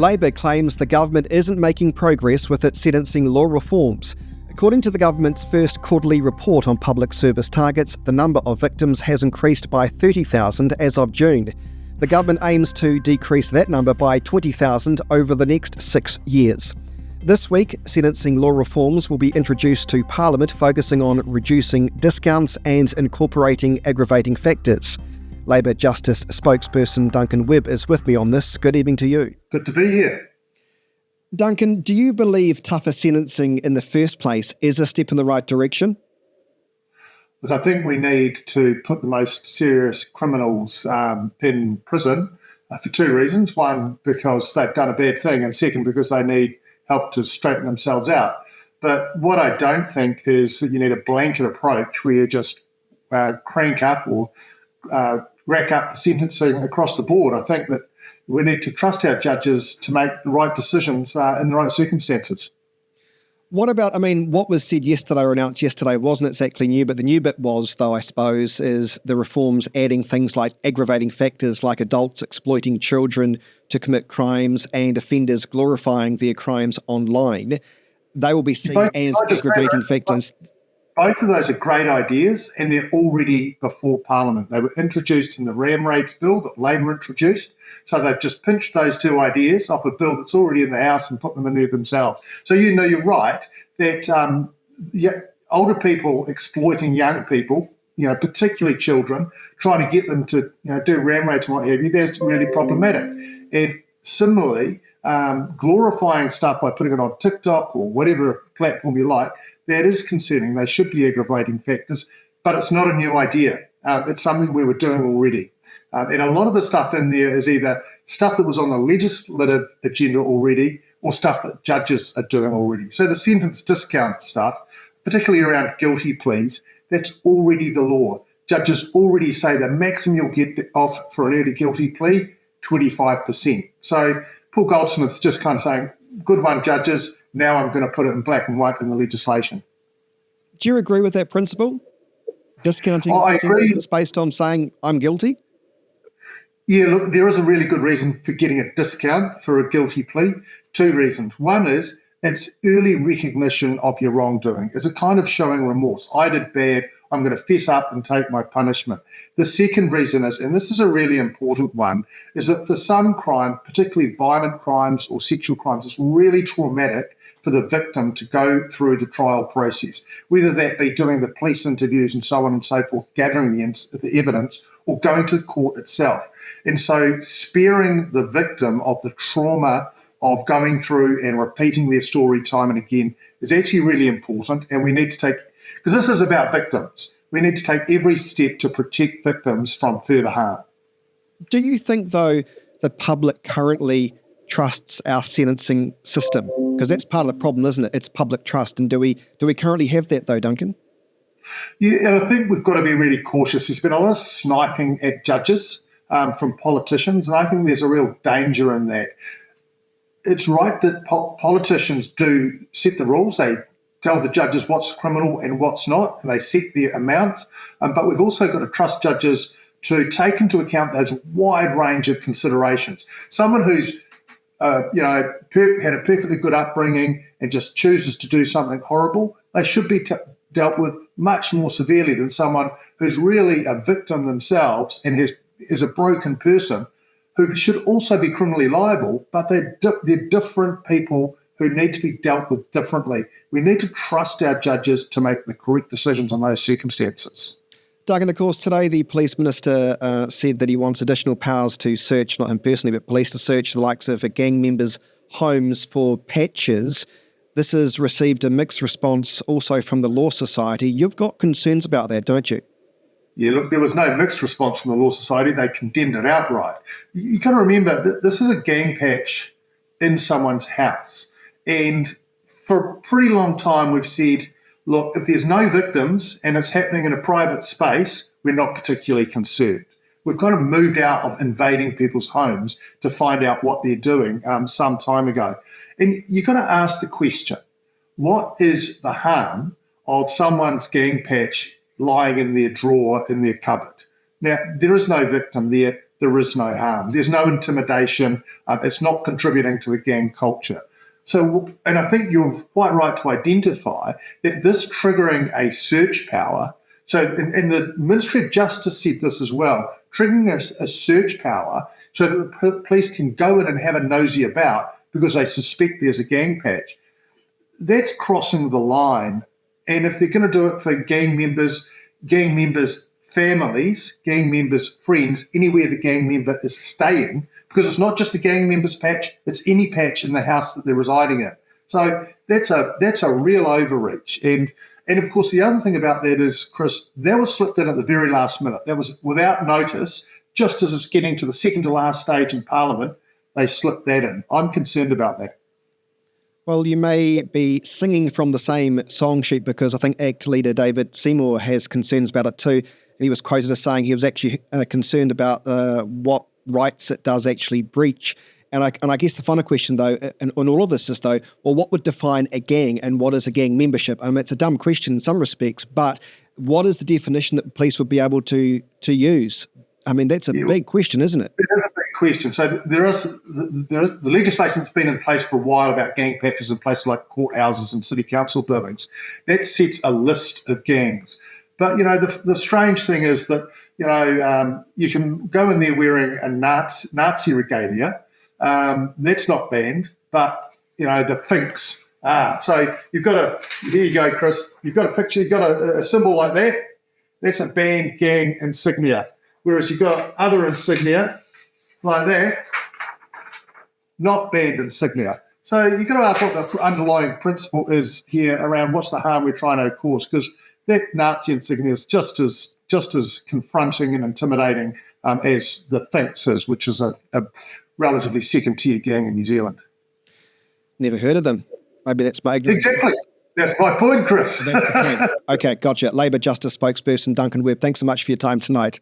Labor claims the government isn't making progress with its sentencing law reforms. According to the government's first quarterly report on public service targets, the number of victims has increased by 30,000 as of June. The government aims to decrease that number by 20,000 over the next 6 years. This week, sentencing law reforms will be introduced to Parliament, focusing on reducing discounts and incorporating aggravating factors. Labor Justice spokesperson Duncan Webb is with me on this. Good evening to you. Good to be here. Duncan, do you believe tougher sentencing in the first place is a step in the right direction? But I think we need to put the most serious criminals in prison for two reasons. One, because they've done a bad thing, and second, because they need help to straighten themselves out. But what I don't think is that you need a blanket approach where you just crank up or rack up the sentencing across the board. I think that we need to trust our judges to make the right decisions in the right circumstances. What about, what was said yesterday or announced yesterday wasn't exactly new, but the new bit was, though, I suppose, is the reforms adding things like aggravating factors like adults exploiting children to commit crimes and offenders glorifying their crimes online. They will be seen as aggravating factors. Both of those are great ideas, and they're already before Parliament. They were introduced in the ram rates bill that Labor introduced. So they've just pinched those two ideas off a bill that's already in the House and put them in there themselves. So you're right that older people exploiting young people, particularly children, trying to get them to do ram rates and what have you, that's really problematic. And similarly, glorifying stuff by putting it on TikTok or whatever platform you like, that is concerning. They should be aggravating factors, but it's not a new idea. It's something we were doing already. And a lot of the stuff in there is either stuff that was on the legislative agenda already or stuff that judges are doing already. So the sentence discount stuff, particularly around guilty pleas, that's already the law. Judges already say the maximum you'll get off for an early guilty plea, 25%. So Paul Goldsmith's just kind of saying, good one, judges, now I'm going to put it in black and white in the legislation. Do you agree with that principle? Discounting sentences based on saying I'm guilty? Yeah, look, there is a really good reason for getting a discount for a guilty plea. Two reasons. One is it's early recognition of your wrongdoing. It's a kind of showing remorse. I did bad. I'm going to fess up and take my punishment. The second reason is, and this is a really important one, is that for some crime, particularly violent crimes or sexual crimes, it's really traumatic for the victim to go through the trial process, whether that be doing the police interviews and so on and so forth, gathering the evidence, or going to court itself. And so sparing the victim of the trauma of going through and repeating their story time and again is actually really important, and we need to take, because this is about victims, we need to take every step to protect victims from further harm. Do you think, though, the public currently trusts our sentencing system? Because that's part of the problem, isn't it? It's public trust. And do we currently have that, though, Duncan? Yeah, and I think we've got to be really cautious. There's been a lot of sniping at judges from politicians, and I think there's a real danger in that. It's right that politicians do set the rules. They tell the judges what's criminal and what's not, and they set the amount. But we've also got to trust judges to take into account those wide range of considerations. Someone who's had a perfectly good upbringing and just chooses to do something horrible, they should be dealt with much more severely than someone who's really a victim themselves and is a broken person who should also be criminally liable, but they're different people who need to be dealt with differently. We need to trust our judges to make the correct decisions on those circumstances. Doug, and of course, today the police minister said that he wants additional powers to search, not him personally, but police to search the likes of gang members' homes for patches. This has received a mixed response also from the Law Society. You've got concerns about that, don't you? Yeah, look, there was no mixed response from the Law Society. They condemned it outright. You've got to remember that this is a gang patch in someone's house. And for a pretty long time, we've said, look, if there's no victims and it's happening in a private space, we're not particularly concerned. We've kind of moved out of invading people's homes to find out what they're doing some time ago. And you've got to ask the question, what is the harm of someone's gang patch lying in their drawer in their cupboard? Now, there is no victim there. there is no harm. There's no intimidation. It's not contributing to a gang culture. So, and I think you're quite right to identify that this triggering a search power. So, and the Ministry of Justice said this as well, triggering a search power so that the police can go in and have a nosy about because they suspect there's a gang patch. That's crossing the line. And if they're going to do it for gang members' families, gang members' friends, anywhere the gang member is staying, because it's not just the gang members' patch, it's any patch in the house that they're residing in. So that's a real overreach. And of course, the other thing about that is, Chris, that was slipped in at the very last minute. That was without notice, just as it's getting to the second to last stage in Parliament, they slipped that in. I'm concerned about that. Well, you may be singing from the same song sheet, because I think ACT leader David Seymour has concerns about it too. And he was quoted as saying he was actually concerned about what rights it does actually breach. And I guess the final question, though, on all of this is, though, well, what would define a gang and what is a gang membership? I mean, it's a dumb question in some respects, but what is the definition that the police would be able to use? I mean, that's a big question, isn't it? It is a big question. So the legislation that's been in place for a while about gang patches in places like courthouses and city council buildings, that sets a list of gangs. But, the strange thing is that, you can go in there wearing a Nazi regalia. That's not banned, but, the Finks are. So here you go, Chris, you've got a picture, you've got a symbol like that. That's a banned gang insignia. Whereas you've got other insignia like that, not banned insignia. So you've got to ask what the underlying principle is here around what's the harm we're trying to cause, because that Nazi insignia is just as confronting and intimidating as the Finks is, which is a relatively second-tier gang in New Zealand. Never heard of them. Maybe that's my ignorance. Exactly. That's my point, Chris. That's the point. Okay, gotcha. Labour Justice spokesperson Duncan Webb, thanks so much for your time tonight.